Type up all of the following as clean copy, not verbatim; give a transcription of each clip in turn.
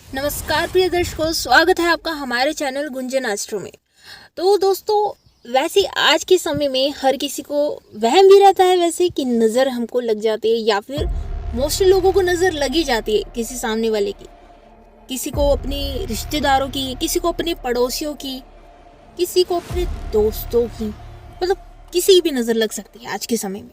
नमस्कार प्रिय दर्शकों, स्वागत है आपका हमारे चैनल गुंजन एस्ट्रो में। तो दोस्तों, वैसे आज के समय में हर किसी को वहम भी रहता है वैसे कि नज़र हमको लग जाती है, या फिर मोस्टली लोगों को नज़र लगी जाती है किसी सामने वाले की, किसी को अपने रिश्तेदारों की, किसी को अपने पड़ोसियों की, किसी को अपने दोस्तों की, मतलब किसी की भी नज़र लग सकती है आज के समय में।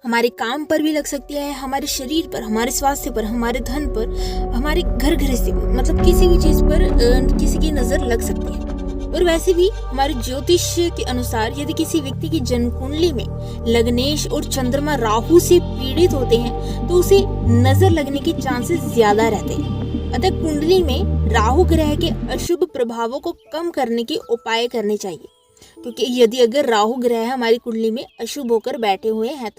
हमारे काम पर भी लग सकती है, हमारे शरीर पर, हमारे स्वास्थ्य पर, हमारे धन पर, हमारे घर गृहस्थी पर, मतलब किसी भी चीज़ पर किसी की नज़र लग सकती है। और वैसे भी हमारे ज्योतिष के अनुसार यदि किसी व्यक्ति की जन्म कुंडली में लग्नेश और चंद्रमा राहु से पीड़ित होते हैं तो उसे नज़र लगने के चांसेस ज्यादा रहते हैं। अतः कुंडली में राहु ग्रह के अशुभ प्रभावों को कम करने के उपाय करने चाहिए, क्योंकि यदि अगर राहु ग्रह हमारी कुंडली में अशुभ होकर बैठे हुए हैं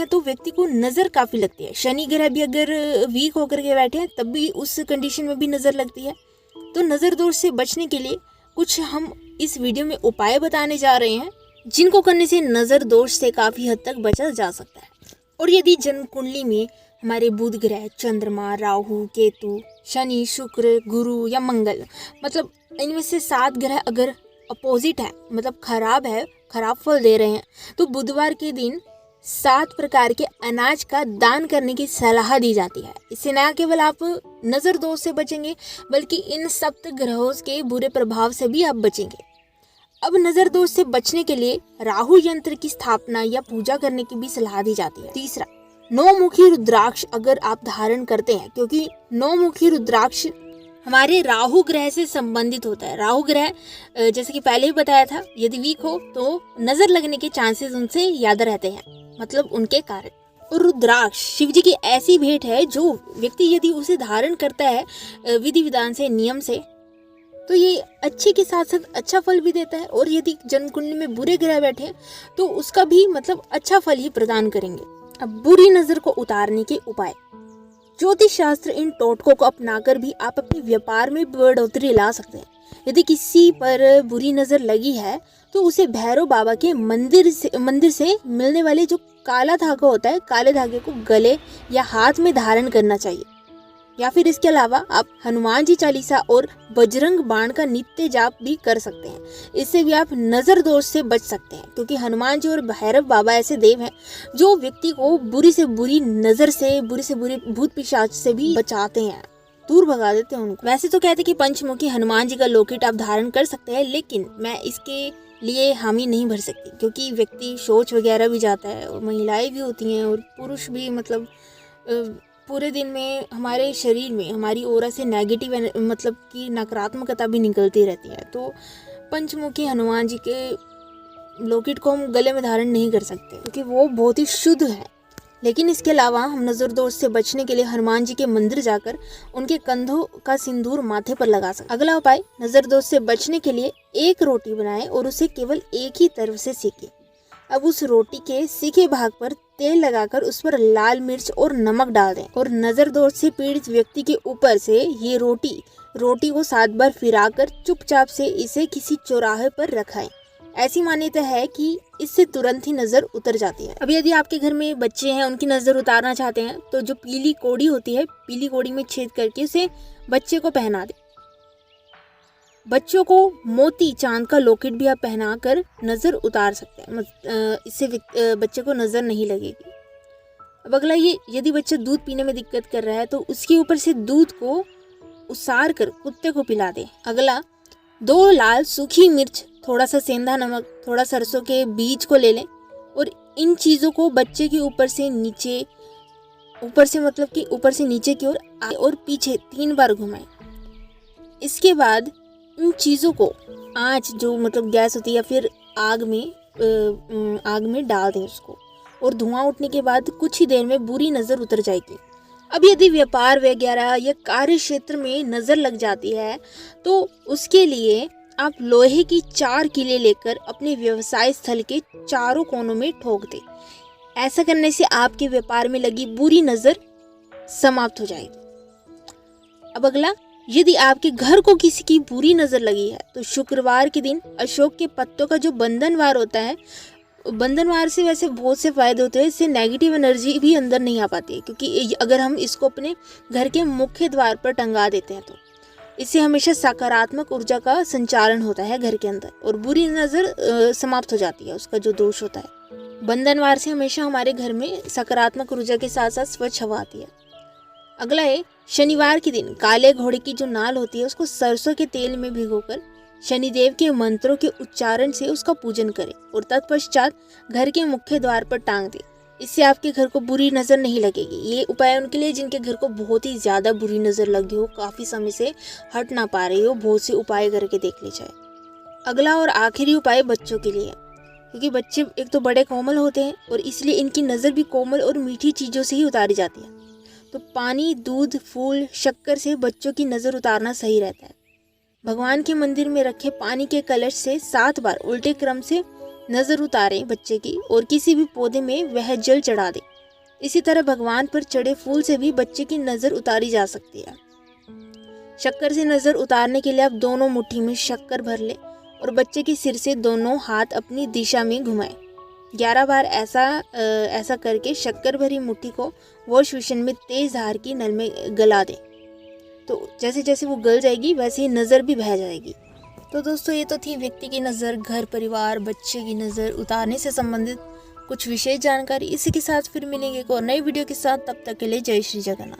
तो व्यक्ति को नज़र काफ़ी लगती है। शनि ग्रह भी अगर वीक होकर के बैठे हैं तब भी उस कंडीशन में भी नज़र लगती है। तो नज़र दोष से बचने के लिए कुछ हम इस वीडियो में उपाय बताने जा रहे हैं, जिनको करने से नज़र दोष से काफ़ी हद तक बचा जा सकता है। और यदि जन्म कुंडली में हमारे बुध ग्रह, चंद्रमा, राहु, केतु, शनि, शुक्र, गुरु या मंगल, मतलब इनमें से 7 ग्रह अगर अपोजिट है, मतलब खराब फल दे रहे हैं, तो बुधवार के दिन 7 प्रकार के अनाज का दान करने की सलाह दी जाती है। इससे न केवल आप नज़र दोष से बचेंगे, बल्कि इन सप्त ग्रहों के बुरे प्रभाव से भी आप बचेंगे। अब नज़र दोष से बचने के लिए राहु यंत्र की स्थापना या पूजा करने की भी सलाह दी जाती है। तीसरा, 9 मुखी रुद्राक्ष अगर आप धारण करते हैं, क्योंकि 9 मुखी रुद्राक्ष हमारे राहु ग्रह से संबंधित होता है। राहु ग्रह जैसे कि पहले ही बताया था, यदि वीक हो तो नज़र लगने के चांसेस उनसे ज़्यादा रहते हैं, मतलब उनके कारण। और रुद्राक्ष शिव जी की ऐसी भेंट है जो व्यक्ति यदि उसे धारण करता है विधि विधान से, नियम से, तो ये अच्छे के साथ साथ अच्छा फल भी देता है। और यदि जन्म कुंडली में बुरे ग्रह बैठे हैं तो उसका भी मतलब अच्छा फल ही प्रदान करेंगे। अब बुरी नज़र को उतारने के उपाय। ज्योतिष शास्त्र इन टोटकों को अपनाकर भी आप अपने व्यापार में बढ़ोतरी ला सकते हैं। यदि किसी पर बुरी नज़र लगी है तो उसे भैरव बाबा के मंदिर से मिलने वाले जो काला धागा होता है, काले धागे को गले या हाथ में धारण करना चाहिए। या फिर इसके अलावा आप हनुमान जी चालीसा और बजरंग बाण का नित्य जाप भी कर सकते हैं। इससे भी आप नज़र दोष से बच सकते हैं, क्योंकि हनुमान जी और भैरव बाबा ऐसे देव हैं जो व्यक्ति को बुरी से बुरी नज़र से, बुरी से बुरी भूत पिशाच से भी बचाते हैं, दूर भगा देते हैं उनको। वैसे तो कहते हैं कि पंचमुखी हनुमान जी का लॉकेट आप धारण कर सकते हैं, लेकिन मैं इसके लिए हामी नहीं भर सकती, क्योंकि व्यक्ति शौच वगैरह भी जाता है और महिलाएं भी होती हैं और पुरुष भी, मतलब पूरे दिन में हमारे शरीर में, हमारी ओरा से नेगेटिव मतलब कि नकारात्मकता भी निकलती रहती है। तो पंचमुखी हनुमान जी के लॉकेट को हम गले में धारण नहीं कर सकते, क्योंकि वो बहुत ही शुद्ध है। लेकिन इसके अलावा हम नज़र दोष से बचने के लिए हनुमान जी के मंदिर जाकर उनके कंधों का सिंदूर माथे पर लगा सकते। अगला उपाय, नज़र दोष से बचने के लिए एक रोटी बनाएं और उसे केवल एक ही तरफ से सेकें। अब उस रोटी के सीखे भाग पर तेल लगाकर उस पर लाल मिर्च और नमक डाल दें और नज़र दोष से पीड़ित व्यक्ति के ऊपर से ये रोटी को 7 बार फिराकर चुपचाप से इसे किसी चौराहे पर रखाएं। ऐसी मान्यता है कि इससे तुरंत ही नज़र उतर जाती है। अब यदि आपके घर में बच्चे हैं, उनकी नज़र उतारना चाहते हैं, तो जो पीली कोड़ी होती है, पीली कोड़ी में छेद करके उसे बच्चे को पहना दें। बच्चों को मोती चांद का लॉकेट भी आप पहना कर नज़र उतार सकते हैं, इससे बच्चे को नज़र नहीं लगेगी। अब अगला, ये यदि बच्चा दूध पीने में दिक्कत कर रहा है तो उसके ऊपर से दूध को उसार कर कुत्ते को पिला दें। अगला, 2 लाल सूखी मिर्च, थोड़ा सा सेंधा नमक, थोड़ा सरसों के बीज को ले लें और इन चीज़ों को बच्चे के ऊपर से नीचे की ओर और पीछे 3 बार घुमाएं। इसके बाद इन चीज़ों को आँच, जो मतलब गैस होती है, या फिर आग में डाल दें उसको, और धुआं उठने के बाद कुछ ही देर में बुरी नज़र उतर जाएगी। अब यदि व्यापार वगैरह या कार्य क्षेत्र में नज़र लग जाती है तो उसके लिए आप लोहे की 4 किले लेकर अपने व्यवसाय स्थल के चारों कोनों में ठोक दें। ऐसा करने से आपके व्यापार में लगी बुरी नज़र समाप्त हो जाएगी। अब अगला, यदि आपके घर को किसी की बुरी नज़र लगी है तो शुक्रवार के दिन अशोक के पत्तों का जो बंधनवार होता है बंधनवार से वैसे बहुत से फ़ायदे होते हैं। इससे नेगेटिव एनर्जी भी अंदर नहीं आ पाती है, क्योंकि अगर हम इसको अपने घर के मुख्य द्वार पर टंगा देते हैं तो इससे हमेशा सकारात्मक ऊर्जा का संचालन होता है घर के अंदर, और बुरी नज़र समाप्त हो जाती है, उसका जो दोष होता है। बंधनवार से हमेशा हमारे घर में सकारात्मक ऊर्जा के साथ साथ स्वच्छ हवा आती है। अगला है शनिवार के दिन काले घोड़े की जो नाल होती है उसको सरसों के तेल में भिगोकर शनिदेव के मंत्रों के उच्चारण से उसका पूजन करें और तत्पश्चात घर के मुख्य द्वार पर टांग दें। इससे आपके घर को बुरी नज़र नहीं लगेगी। ये उपाय उनके लिए जिनके घर को बहुत ही ज़्यादा बुरी नज़र लगी हो, काफ़ी समय से हट ना पा रही हो, बहुत से उपाय करके देख ले जाए। अगला और आखिरी उपाय बच्चों के लिए, क्योंकि बच्चे एक तो बड़े कोमल होते हैं और इसलिए इनकी नज़र भी कोमल और मीठी चीज़ों से ही उतारी जाती है। तो पानी, दूध, फूल, शक्कर से बच्चों की नज़र उतारना सही रहता है। भगवान के मंदिर में रखे पानी के कलश से 7 बार उल्टे क्रम से नज़र उतारें बच्चे की, और किसी भी पौधे में वह जल चढ़ा दें। इसी तरह भगवान पर चढ़े फूल से भी बच्चे की नज़र उतारी जा सकती है। शक्कर से नज़र उतारने के लिए आप दोनों मुट्ठी में शक्कर भर लें और बच्चे के सिर से दोनों हाथ अपनी दिशा में घुमाएं। 11 बार ऐसा करके शक्कर भरी मुट्ठी को वॉश बेसिन में तेज धार की नल में गला दें। तो जैसे जैसे वो गल जाएगी वैसे ही नज़र भी बह जाएगी। तो दोस्तों, ये तो थी व्यक्ति की नज़र, घर परिवार, बच्चे की नज़र उतारने से संबंधित कुछ विशेष जानकारी। इसी के साथ फिर मिलेंगे एक और नई वीडियो के साथ। तब तक के लिए जय श्री जगन्नाथ।